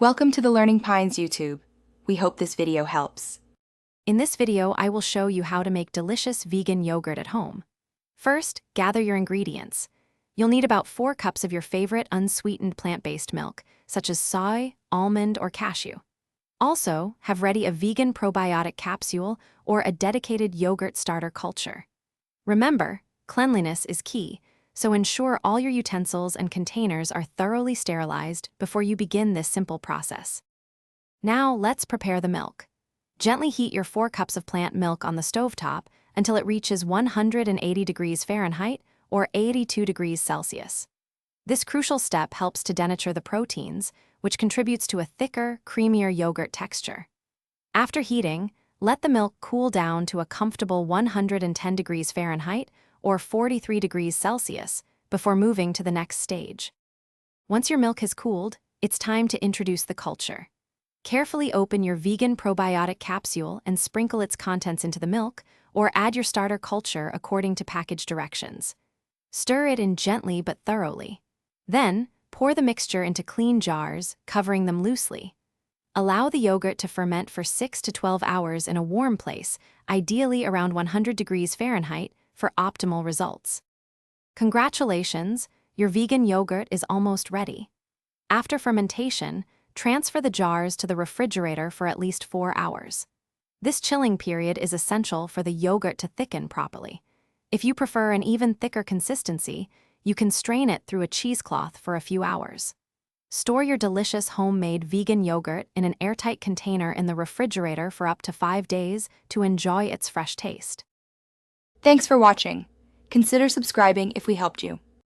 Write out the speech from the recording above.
Welcome to the Learning Pines YouTube. We hope this video helps. In this video, I will show you how to make delicious vegan yogurt at home. First, gather your ingredients. You'll need about 4 cups of your favorite unsweetened plant-based milk, such as soy, almond, or cashew. Also, have ready a vegan probiotic capsule or a dedicated yogurt starter culture. Remember, cleanliness is key, so ensure all your utensils and containers are thoroughly sterilized before you begin this simple process. Now, let's prepare the milk. Gently heat your 4 cups of plant milk on the stovetop until it reaches 180 degrees Fahrenheit or 82 degrees Celsius. This crucial step helps to denature the proteins, which contributes to a thicker, creamier yogurt texture. After heating, let the milk cool down to a comfortable 110 degrees Fahrenheit or 43 degrees Celsius before moving to the next stage. Once your milk has cooled, it's time to introduce the culture. Carefully open your vegan probiotic capsule and sprinkle its contents into the milk, or add your starter culture according to package directions. Stir it in gently but thoroughly. Then, pour the mixture into clean jars, covering them loosely. Allow the yogurt to ferment for 6 to 12 hours in a warm place, ideally around 100 degrees Fahrenheit, for optimal results. Congratulations, your vegan yogurt is almost ready. After fermentation, transfer the jars to the refrigerator for at least 4 hours. This chilling period is essential for the yogurt to thicken properly. If you prefer an even thicker consistency, you can strain it through a cheesecloth for a few hours. Store your delicious homemade vegan yogurt in an airtight container in the refrigerator for up to 5 days to enjoy its fresh taste. Thanks for watching. Consider subscribing if we helped you.